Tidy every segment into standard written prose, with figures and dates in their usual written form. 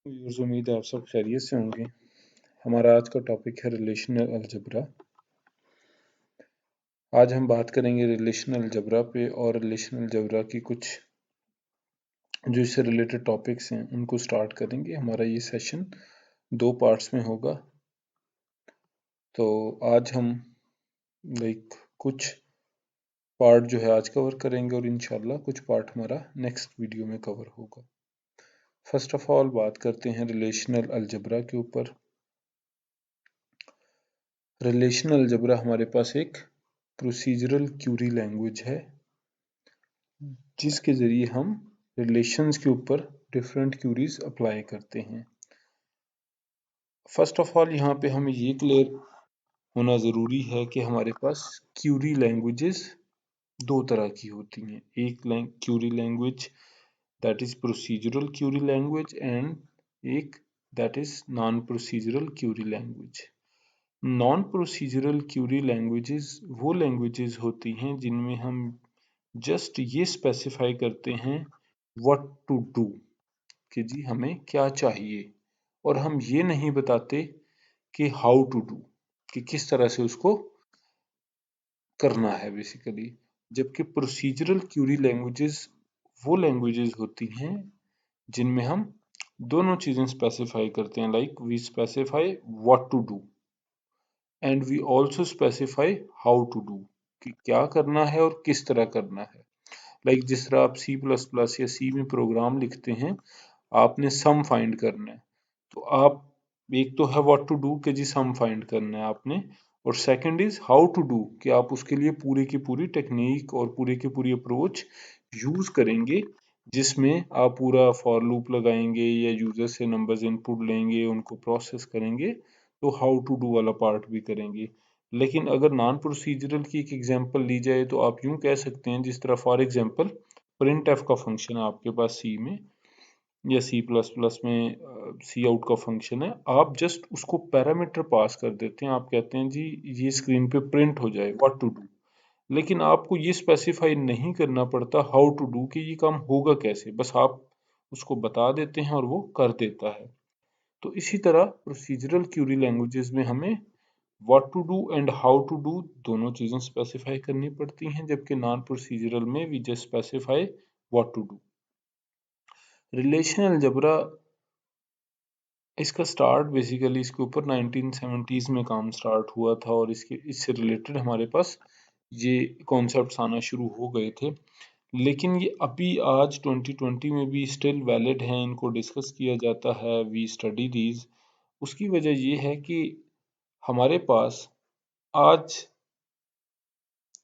Viewers, उम्मीद है आप सब खैरियत से होंगे। हमारा आज का टॉपिक है रिलेशनल अलजेब्रा। आज हम बात करेंगे रिलेशनल अलजेब्रा पे और रिलेशनल अलजेब्रा की कुछ जो इससे रिलेटेड टॉपिक्स हैं उनको स्टार्ट करेंगे। हमारा ये सेशन 2 पार्ट्स में होगा। तो आज हम कुछ पार्ट जो है आज कवर करेंगे और इंशाल्लाह कुछ पार्ट हमारा नेक्स्ट वीडियो में कवर होगा। फर्स्ट ऑफ ऑल बात करते हैं रिलेशनल अलजेब्रा के ऊपर। रिलेशनल अलजेब्रा हमारे पास एक प्रोसीजरल क्यूरी लैंग्वेज है जिसके ज़रिए हम रिलेशंस के ऊपर डिफरेंट क्यूरीज अप्लाई करते हैं। फर्स्ट ऑफ ऑल यहाँ पे हमें ये क्लियर होना ज़रूरी है कि हमारे पास क्यूरी लैंग्वेजेस 2 तरह की होती हैं। एक query language that is procedural query language and एक that is non procedural query language. Non procedural query languages वो लैंग्वेजेस होती हैं जिनमें हम जस्ट ये स्पेसिफाई करते हैं व्हाट टू डू कि जी हमें क्या चाहिए, और हम ये नहीं बताते कि हाउ टू डू कि किस तरह से उसको करना है बेसिकली। जबकि प्रोसीजरल क्यूरी लैंग्वेजेस वो लैंग्वेजेस होती हैं जिनमें हम दोनों चीज़ें स्पेसिफाई करते हैं। Like we specify what to do and we also specify how to do कि क्या करना है और किस तरह करना है। लाइक जिस तरह आप C++ या सी में प्रोग्राम लिखते हैं, आपने सम फाइंड करना है, तो आप एक तो है व्हाट टू डू कि जी सम फाइंड करना है आपने, और second is how to do कि आप उसके लिए पूरी की पूरी टेक्निक और पूरी की पूरी अप्रोच यूज करेंगे, जिसमें आप पूरा फॉर लूप लगाएंगे या यूजर से नंबर्स इनपुट लेंगे, उनको प्रोसेस करेंगे, तो हाउ टू डू वाला पार्ट भी करेंगे। लेकिन अगर नॉन प्रोसीजरल की एक एग्जांपल ली जाए तो आप यूं कह सकते हैं, जिस तरह फॉर एग्जांपल प्रिंट एफ का फंक्शन है आपके पास सी में या C++ में सी आउट का फंक्शन है, आप जस्ट उसको पैरामीटर पास कर देते हैं। आप कहते हैं जी ये स्क्रीन पे प्रिंट हो जाए व्हाट टू डू, लेकिन आपको ये स्पेसिफाई नहीं करना पड़ता हाउ टू डू कि ये काम होगा कैसे, बस आप उसको बता देते हैं और वो कर देता है। तो इसी तरह प्रोसीजरल क्यूरी लैंग्वेजेस में हमें what to do and how to do दोनों चीज़ें स्पेसिफाई करनी पड़ती हैं, जबकि नॉन प्रोसीजरल में we just specify what to do. Relational algebra इसका स्टार्ट बेसिकली इसके ऊपर 1970s में काम स्टार्ट हुआ था, और इससे रिलेटेड हमारे पास ये कॉन्सेप्ट्स आना शुरू हो गए थे। लेकिन ये अभी आज 2020 में भी स्टिल वैलिड हैं, इनको डिस्कस किया जाता है, वी स्टडी दीज। उसकी वजह ये है कि हमारे पास आज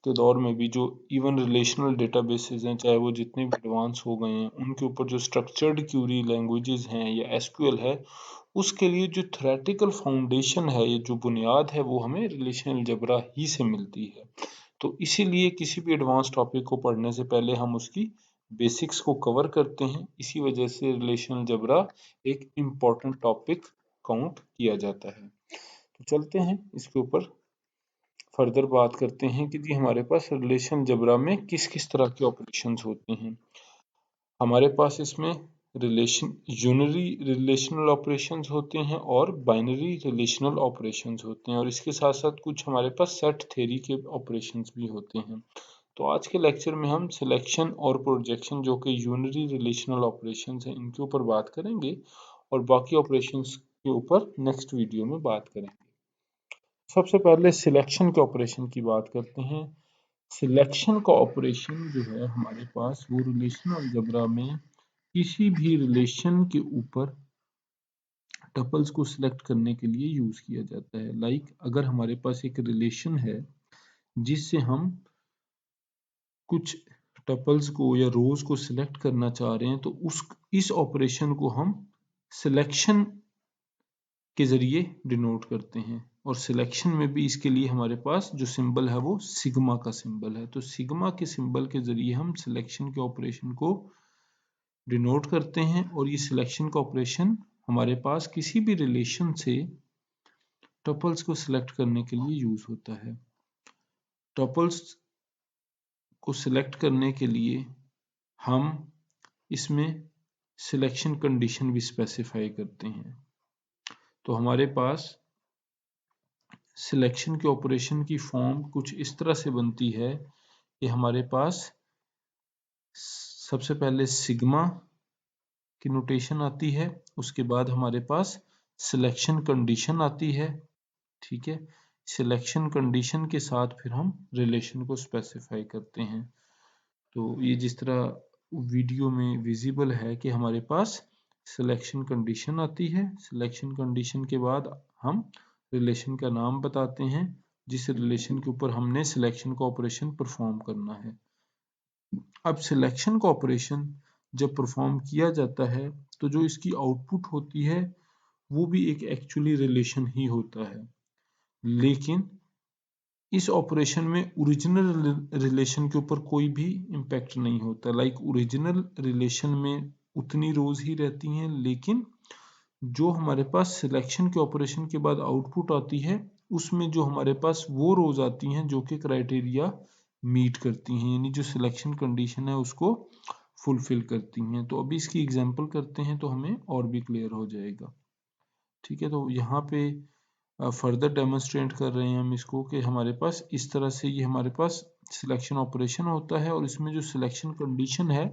के दौर में भी जो इवन रिलेशनल डेटाबेसेस हैं, चाहे वो जितने भी एडवांस हो गए हैं, उनके ऊपर जो स्ट्रक्चर्ड क्यूरी लैंग्वेजेस हैं या एसक्यूएल है, उसके लिए जो थ्योरेटिकल फाउंडेशन है, ये जो बुनियाद है, वो हमें रिलेशनल अलजेब्रा ही से मिलती है। तो इसीलिए किसी भी एडवांस टॉपिक को पढ़ने से पहले हम उसकी बेसिक्स को कवर करते हैं। इसी वजह से रिलेशनल अलजेब्रा एक इम्पॉर्टेंट टॉपिक काउंट किया जाता है। तो चलते हैं इसके ऊपर फर्दर बात करते हैं कि जी हमारे पास रिलेशन अलजेब्रा में किस किस तरह के ऑपरेशंस होते हैं। हमारे पास इसमें यूनरी रिलेशनल ऑपरेशंस होते हैं और बाइनरी रिलेशनल ऑपरेशंस होते हैं, और इसके साथ साथ कुछ हमारे पास सेट थ्योरी के ऑपरेशंस भी होते हैं। तो आज के लेक्चर में हम सिलेक्शन और प्रोजेक्शन, जो कि यूनरी रिलेशनल ऑपरेशंस हैं, इनके ऊपर बात करेंगे, और बाकी ऑपरेशंस के ऊपर नेक्स्ट वीडियो में बात करेंगे। सबसे पहले सिलेक्शन के ऑपरेशन की बात करते हैं। सिलेक्शन का ऑपरेशन जो है हमारे पास, वो रिलेशनल अलजेब्रा में किसी भी रिलेशन के ऊपर टपल्स को सिलेक्ट करने के लिए यूज किया जाता है। लाइक अगर हमारे पास एक रिलेशन है जिससे हम कुछ टपल्स को या रोज को सिलेक्ट करना चाह रहे हैं, तो इस ऑपरेशन को हम सिलेक्शन के जरिए डिनोट करते हैं। और सिलेक्शन में भी इसके लिए हमारे पास जो सिंबल है वो सिग्मा का सिंबल है। तो सिग्मा के सिंबल के जरिए हम सिलेक्शन के ऑपरेशन को डिनोट करते हैं, और ये सिलेक्शन का ऑपरेशन हमारे पास किसी भी रिलेशन से टपल्स को सिलेक्ट करने के लिए यूज होता है। टपल्स को सिलेक्ट करने के लिए हम इसमें सिलेक्शन कंडीशन भी स्पेसिफाई करते हैं। तो हमारे पास सिलेक्शन के ऑपरेशन की फॉर्म कुछ इस तरह से बनती है कि हमारे पास सबसे पहले सिग्मा की नोटेशन आती है, उसके बाद हमारे पास सिलेक्शन कंडीशन आती है, ठीक है। सिलेक्शन कंडीशन के साथ फिर हम रिलेशन को स्पेसिफाई करते हैं। तो ये जिस तरह वीडियो में विजिबल है कि हमारे पास सिलेक्शन कंडीशन आती है, सिलेक्शन कंडीशन के बाद हम रिलेशन का नाम बताते हैं जिस रिलेशन के ऊपर हमने सिलेक्शन का ऑपरेशन परफॉर्म करना है। अब सिलेक्शन का ऑपरेशन जब परफॉर्म किया जाता है तो जो इसकी आउटपुट होती है वो भी एक एक्चुअली रिलेशन ही होता है, लेकिन इस ऑपरेशन में ओरिजिनल रिलेशन के ऊपर कोई भी इम्पैक्ट नहीं होता। लाइक ओरिजिनल रिलेशन में उतनी रोज ही रहती हैं, लेकिन जो हमारे पास सिलेक्शन के ऑपरेशन के बाद आउटपुट आती है उसमें जो हमारे पास वो रोज आती हैं जो कि क्राइटेरिया मीट करती हैं, यानी जो सिलेक्शन कंडीशन है उसको फुलफिल करती हैं। तो अभी इसकी एग्जांपल करते हैं तो हमें और भी क्लियर हो जाएगा, ठीक है। तो यहाँ पे फर्दर डेमोन्स्ट्रेट कर रहे हैं हम इसको कि हमारे पास इस तरह से ये हमारे पास सिलेक्शन ऑपरेशन होता है और इसमें जो सिलेक्शन कंडीशन है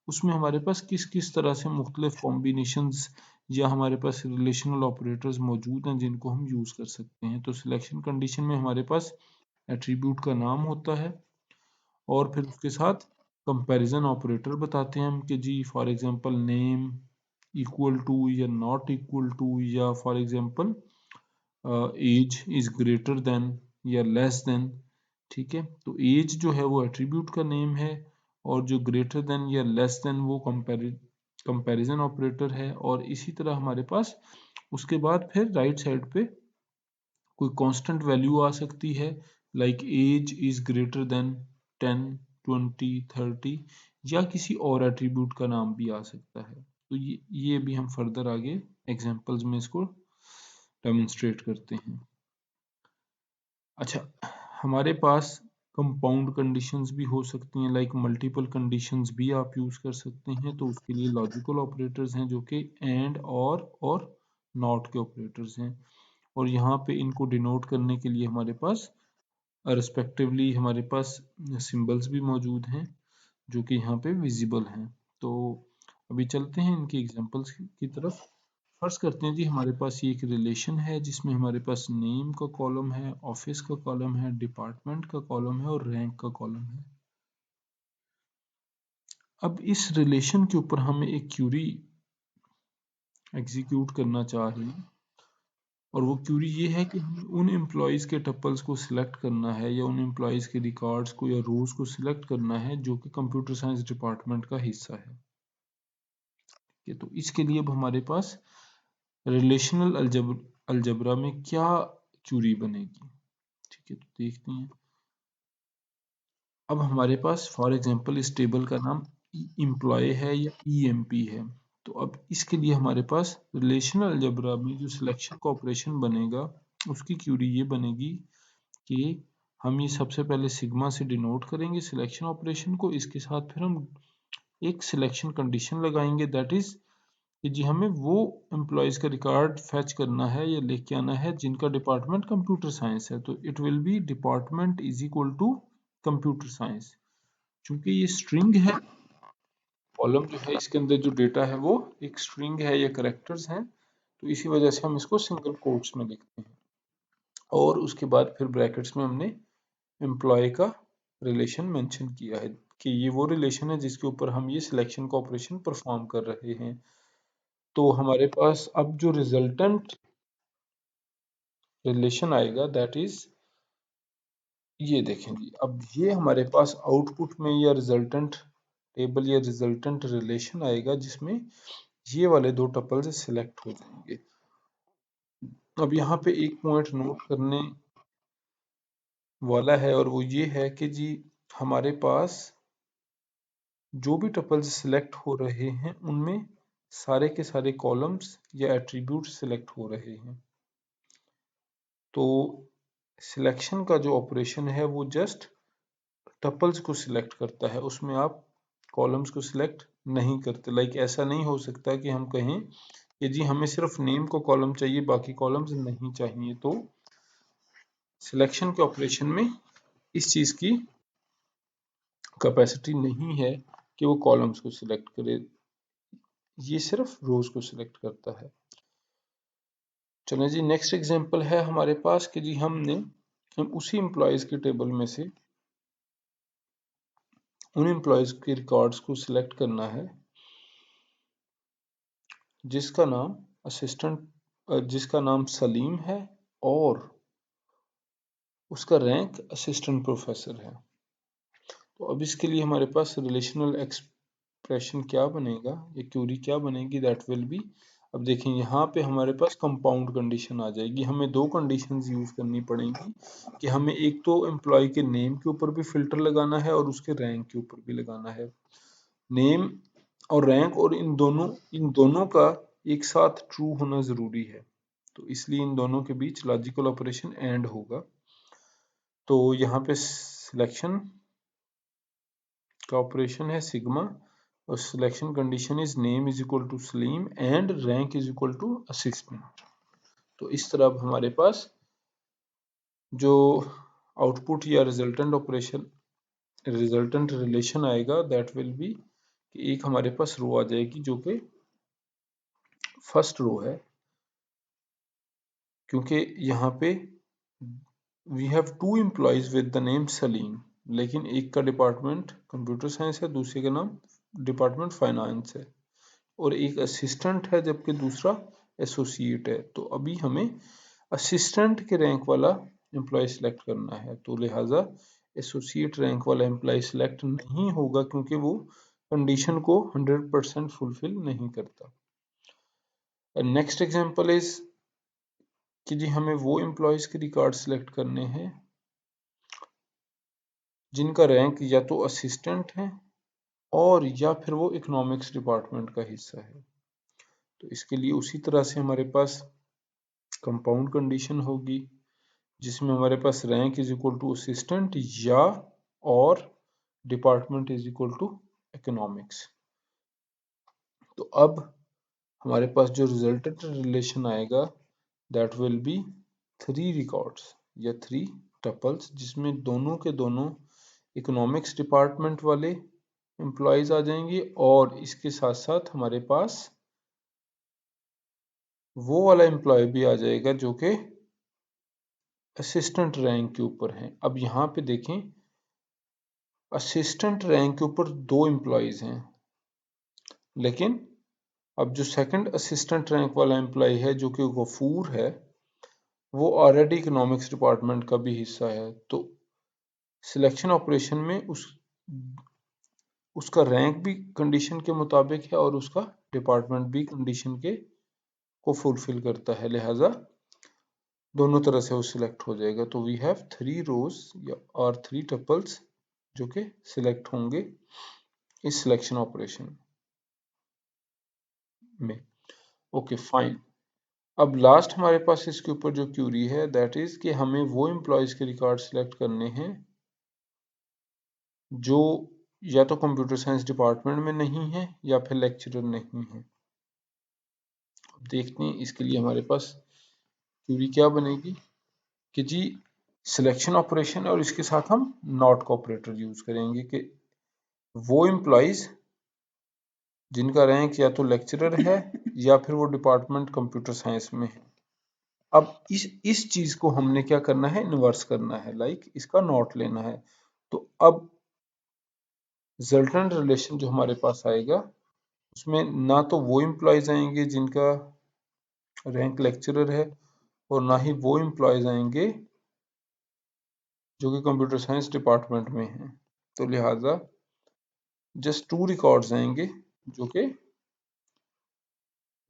उसमें हमारे पास किस किस तरह से मुख्तलिफ कॉम्बिनेशंस या हमारे पास रिलेशनल ऑपरेटर्स मौजूद हैं जिनको हम यूज़ कर सकते हैं। तो सिलेक्शन कंडीशन में हमारे पास एट्रीब्यूट का नाम होता है और फिर उसके साथ कंपैरिजन ऑपरेटर बताते हैं हम कि जी for example name equal to या नॉट इक्वल टू, या for example age is greater than या लेस देन, ठीक है। तो एज जो है वो एट्रीब्यूट का नेम है और जो ग्रेटर देन या लेस देन वो कंपैरिजन ऑपरेटर है। और इसी तरह हमारे पास उसके बाद फिर राइट साइड पे कोई कांस्टेंट वैल्यू आ सकती है, like age is greater than 10, 20, 30, या किसी और एट्रीब्यूट का नाम भी आ सकता है। तो ये भी हम फर्दर आगे एग्जांपल्स में इसको डेमोन्स्ट्रेट करते हैं। अच्छा, हमारे पास कंपाउंड कंडीशंस भी हो सकती हैं, लाइक मल्टीपल कंडीशंस भी आप यूज कर सकते हैं। तो उसके लिए लॉजिकल ऑपरेटर्स हैं जो कि एंड और नॉट के ऑपरेटर्स हैं, और यहाँ पे इनको डिनोट करने के लिए हमारे पास रिस्पेक्टिवली हमारे पास सिंबल्स भी मौजूद हैं जो कि यहाँ पे विजिबल हैं। तो अभी चलते हैं इनकी एग्जांपल्स की तरफ। फर्ज करते हैं जी हमारे पास ये एक रिलेशन है जिसमें हमारे पास नेम का कॉलम है, ऑफिस का कॉलम है, डिपार्टमेंट का कॉलम है और रैंक का कॉलम है। अब इस रिलेशन के ऊपर हमें एक क्यूरी एग्जीक्यूट करना चाह रहे हैं, और वो क्यूरी ये है कि हमें उन एम्प्लॉयज़ के टपल्स को सिलेक्ट करना है या उन एम्प्लॉयज़ के रिकॉर्ड्स को या रोज को सिलेक्ट करना है जो कि कंप्यूटर साइंस डिपार्टमेंट का हिस्सा है। तो इसके लिए अब हमारे पास रिलेशनल अलजबरा में क्या क्यूरी बनेगी, ठीक है। तो देखते हैं। अब हमारे पास फॉर एग्जांपल इस टेबल का नाम एम्प्लॉय है या ईएमपी है। तो अब इसके लिए हमारे पास रिलेशनल अलजबरा में जो सिलेक्शन का ऑपरेशन बनेगा उसकी क्यूरी ये बनेगी कि हम ये सबसे पहले सिग्मा से डिनोट करेंगे सिलेक्शन ऑपरेशन को, इसके साथ फिर हम एक सिलेक्शन कंडीशन लगाएंगे, दैट इज कि जी हमें वो एम्प्लॉयज़ का रिकॉर्ड फैच करना है या लेके आना है जिनका डिपार्टमेंट कंप्यूटर साइंस है। तो it will be department is equal to computer science. चूंकि ये स्ट्रिंग है, कॉलम जो है इसके अंदर जो डेटा है वो एक स्ट्रिंग है या करेक्टर्स हैं, तो इसी वजह से हम इसको सिंगल कोट्स में लिखते हैं। और उसके बाद फिर ब्रैकेट्स में हमने एम्प्लॉय का रिलेशन मेंशन किया है कि ये वो रिलेशन है जिसके ऊपर हम ये सिलेक्शन का ऑपरेशन परफॉर्म कर रहे हैं। तो हमारे पास अब जो रिजल्टेंट रिलेशन आएगा दैट इज ये देखें जी, अब ये हमारे पास आउटपुट में या रिजल्टेंट टेबल या रिजल्टेंट रिलेशन आएगा जिसमें ये वाले दो टपल्स सिलेक्ट हो जाएंगे। अब यहाँ पे एक पॉइंट नोट करने वाला है और वो ये है कि जी हमारे पास जो भी टपल्स सिलेक्ट हो रहे हैं उनमें सारे के सारे कॉलम्स या एट्रीब्यूट सिलेक्ट हो रहे हैं। तो सिलेक्शन का जो ऑपरेशन है वो जस्ट टपल्स को सिलेक्ट करता है, उसमें आप कॉलम्स को सिलेक्ट नहीं करते। लाइक ऐसा नहीं हो सकता कि हम कहें कि जी हमें सिर्फ नेम को कॉलम चाहिए, बाकी कॉलम्स नहीं चाहिए। तो सिलेक्शन के ऑपरेशन में इस चीज की कैपेसिटी नहीं है कि वो कॉलम्स को सिलेक्ट करे, ये सिर्फ रोज को सिलेक्ट करता है। चलें जी, नेक्स्ट एग्जांपल है हमारे पास कि जी हम उसी एम्प्लॉयज के टेबल में से उन एम्प्लॉयज के रिकॉर्ड्स को सिलेक्ट करना है जिसका नाम जिसका नाम सलीम है और उसका रैंक असिस्टेंट प्रोफेसर है। तो अब इसके लिए हमारे पास रिलेशनल एक्सप्रेशन क्या बनेगा, या क्यूरी क्या बनेगी, दैट विल बी, अब देखें यहाँ पे हमारे पास कंपाउंड कंडीशन आ जाएगी। हमें दो कंडीशंस यूज करनी पड़ेंगी कि हमें एक तो एम्प्लॉय के नेम के ऊपर भी फिल्टर लगाना है और उसके रैंक के ऊपर भी लगाना है। नेम और रैंक और इन दोनों का एक साथ ट्रू होना जरूरी है, तो इसलिए इन दोनों के बीच लॉजिकल ऑपरेशन एंड होगा। तो यहाँ पे सिलेक्शन का ऑपरेशन है सिग्मा और selection condition is name is equal to Salim and rank is equal to assistant. तो इस तरह अब हमारे पास जो आउटपुट या रिजल्टेंट रिलेशन आएगा दैट विल बी कि एक हमारे पास रो आ जाएगी जो कि फर्स्ट रो है, क्योंकि यहाँ पे we have two employees with the name Salim, लेकिन एक का डिपार्टमेंट कंप्यूटर साइंस है, दूसरे का नाम डिपार्टमेंट फाइनेंस है, और एक असिस्टेंट है जबकि दूसरा एसोसिएट है। तो अभी हमें असिस्टेंट के रैंक वाला एम्प्लॉय सिलेक्ट करना है, तो लिहाजा एसोसिएट रैंक वाला एम्प्लॉय सिलेक्ट नहीं होगा क्योंकि वो कंडीशन को 100% फुलफिल नहीं करता। नेक्स्ट एग्जांपल इज कि जी हमें वो एम्प्लॉयज के रिकॉर्ड सिलेक्ट करने हैं जिनका रैंक या तो असिस्टेंट है और या फिर वो इकोनॉमिक्स डिपार्टमेंट का हिस्सा है। तो इसके लिए उसी तरह से हमारे पास कंपाउंड कंडीशन होगी जिसमें हमारे पास rank is equal to assistant या और department is equal to economics. तो अब हमारे पास जो रिजल्टेंट रिलेशन आएगा दैट विल बी 3 रिकॉर्ड्स या 3 टपल्स, जिसमें दोनों के दोनों इकोनॉमिक्स डिपार्टमेंट वाले एम्प्लॉयज आ जाएंगे और इसके साथ साथ हमारे पास वो वाला एम्प्लॉय भी आ जाएगा जो कि असिस्टेंट रैंक के ऊपर है। अब यहाँ पे देखें असिस्टेंट रैंक के ऊपर 2 एम्प्लॉयज हैं, लेकिन अब जो सेकंड असिस्टेंट रैंक वाला एम्प्लॉय है जो कि गफूर है वो ऑलरेडी इकोनॉमिक्स डिपार्टमेंट का भी हिस्सा है। तो सिलेक्शन ऑपरेशन में उसका रैंक भी कंडीशन के मुताबिक है और उसका डिपार्टमेंट भी कंडीशन के को फुलफिल करता है, लिहाजा दोनों तरह से वो सिलेक्ट हो जाएगा। तो वी हैव 3 रोज और 3 टपल्स जो कि सिलेक्ट होंगे इस सिलेक्शन ऑपरेशन में। Okay fine. अब लास्ट हमारे पास इसके ऊपर जो क्यूरी है दैट इज कि हमें वो एम्प्लॉयज के रिकॉर्ड सिलेक्ट करने हैं जो या तो कंप्यूटर साइंस डिपार्टमेंट में नहीं है या फिर लेक्चरर नहीं है। अब देखते हैं इसके लिए हमारे पास क्यूरी क्या बनेगी कि जी सिलेक्शन ऑपरेशन और इसके साथ हम नॉट का ऑपरेटर यूज करेंगे कि वो एम्प्लॉयज जिनका रैंक या तो लेक्चरर है या फिर वो डिपार्टमेंट कंप्यूटर साइंस में है। अब इस चीज को हमने क्या करना है, इन्वर्स करना है, लाइक इसका नॉट लेना है। तो अब रिजल्टेंट रिलेशन जो हमारे पास आएगा उसमें ना तो वो एम्प्लॉयज आएंगे जिनका रैंक लेक्चरर है और ना ही वो एम्प्लॉयज आएंगे जो कि कंप्यूटर साइंस डिपार्टमेंट में हैं। तो लिहाजा जस्ट 2 रिकॉर्ड्स आएंगे जो कि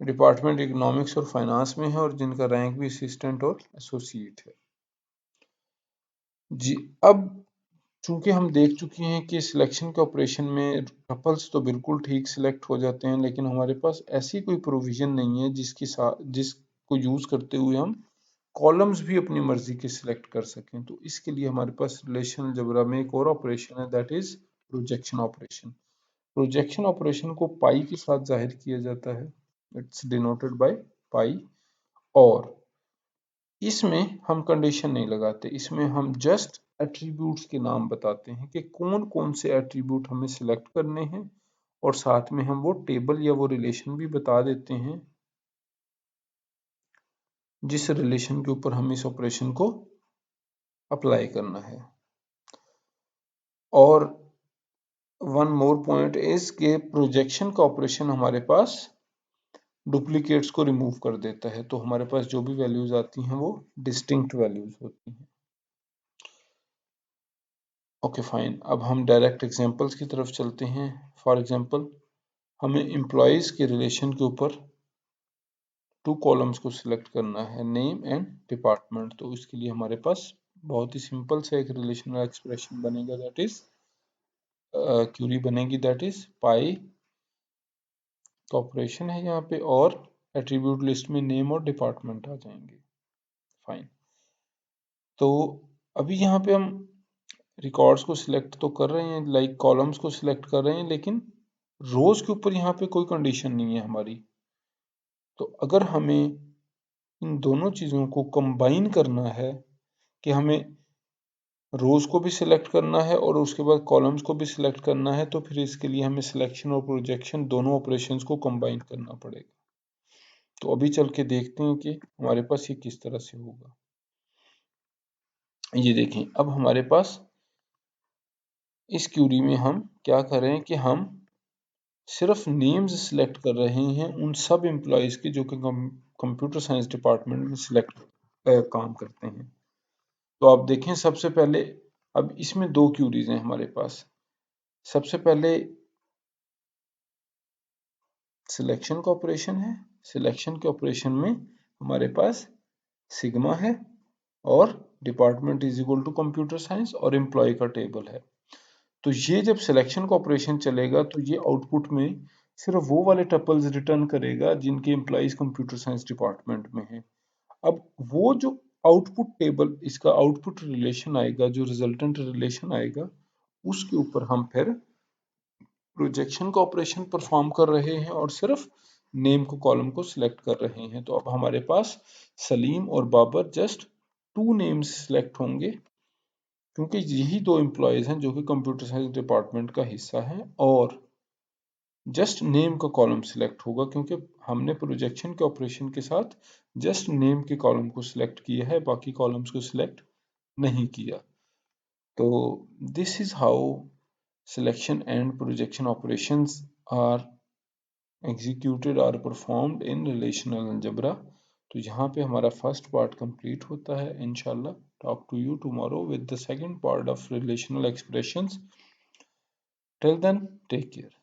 डिपार्टमेंट इकोनॉमिक्स और फाइनेंस में है और जिनका रैंक भी असिस्टेंट और एसोसिएट है जी। अब चूंकि हम देख चुके हैं कि सिलेक्शन के ऑपरेशन में टपल्स तो बिल्कुल ठीक सिलेक्ट हो जाते हैं, लेकिन हमारे पास ऐसी कोई प्रोविजन नहीं है जिसको यूज करते हुए हम कॉलम्स भी अपनी मर्जी के सिलेक्ट कर सकें। तो इसके लिए हमारे पास रिलेशनल अलजेब्रा में एक और ऑपरेशन है that is projection operation. Projection operation को पाई के साथ जाहिर किया जाता है, इट्स डिनोटेड बाय पाई। और इसमें हम कंडीशन नहीं लगाते, इसमें हम जस्ट एट्रीब्यूट्स के नाम बताते हैं कि कौन कौन से एट्रीब्यूट हमें सिलेक्ट करने हैं, और साथ में हम वो टेबल या वो रिलेशन भी बता देते हैं जिस रिलेशन के ऊपर हम इस ऑपरेशन को अप्लाई करना है। और वन मोर पॉइंट इज के प्रोजेक्शन का ऑपरेशन हमारे पास डुप्लीकेट्स को रिमूव कर देता है, तो हमारे पास जो भी वैल्यूज आती हैं वो डिस्टिंक्ट वैल्यूज होती हैं। ओके फाइन, अब हम डायरेक्ट एग्जांपल्स की तरफ चलते हैं। फॉर एग्जांपल, हमें एम्प्लॉयज के रिलेशन के ऊपर 2 कॉलम्स को सिलेक्ट करना है, नेम एंड डिपार्टमेंट। तो इसके लिए हमारे पास बहुत ही सिंपल सा एक रिलेशनल एक्सप्रेशन बनेगा, दैट इज क्यूरी बनेगी, दैट इज पाई का ऑपरेशन है यहाँ पे, और एट्रीब्यूट लिस्ट में नेम और डिपार्टमेंट आ जाएंगे। फाइन, तो अभी यहाँ पे हम रिकॉर्ड्स को सिलेक्ट तो कर रहे हैं, लाइक कॉलम्स को सिलेक्ट कर रहे हैं, लेकिन रोज के ऊपर यहाँ पे कोई कंडीशन नहीं है हमारी। तो अगर हमें इन दोनों चीज़ों को कंबाइन करना है कि हमें रोज को भी सिलेक्ट करना है और उसके बाद कॉलम्स को भी सिलेक्ट करना है, तो फिर इसके लिए हमें सिलेक्शन और प्रोजेक्शन दोनों ऑपरेशंस को कंबाइन करना पड़ेगा। तो अभी चल के देखते हैं कि हमारे पास ये किस तरह से होगा। ये देखें, अब हमारे पास इस क्यूरी में हम क्या कर रहे हैं कि हम सिर्फ नेम्स सिलेक्ट कर रहे हैं उन सब एम्प्लॉयज़ के जो कि कंप्यूटर साइंस डिपार्टमेंट में सिलेक्ट काम करते हैं। तो आप देखें, सबसे पहले अब इसमें 2 क्यूरीज हैं हमारे पास। सबसे पहले सिलेक्शन का ऑपरेशन है, सिलेक्शन के ऑपरेशन में हमारे पास सिग्मा है और department is equal to computer science और एम्प्लॉय का टेबल है। तो ये जब सिलेक्शन का ऑपरेशन चलेगा तो ये आउटपुट में सिर्फ वो वाले टपल्स रिटर्न करेगा जिनके एम्प्लॉइज कंप्यूटर साइंस डिपार्टमेंट में है। अब वो जो आउटपुट टेबल, इसका आउटपुट रिलेशन आएगा, जो रिजल्टेंट रिलेशन आएगा, उसके ऊपर हम फिर प्रोजेक्शन का ऑपरेशन परफॉर्म कर रहे हैं और सिर्फ नेम को कॉलम को सिलेक्ट कर रहे हैं। तो अब हमारे पास सलीम और बाबर जस्ट 2 नेम्स सिलेक्ट होंगे, क्योंकि यही 2 एम्प्लॉयज हैं जो कि कंप्यूटर साइंस डिपार्टमेंट का हिस्सा हैं, और जस्ट नेम का कॉलम सिलेक्ट होगा क्योंकि हमने प्रोजेक्शन के ऑपरेशन के साथ जस्ट नेम के कॉलम को सिलेक्ट किया है, बाकी कॉलम्स को सिलेक्ट नहीं किया। तो this is how selection and projection operations are executed or performed in relational algebra। तो यहाँ पे हमारा फर्स्ट पार्ट कंप्लीट होता है। इंशाल्लाह talk to you tomorrow with the second part of relational expressions. Till then, take care.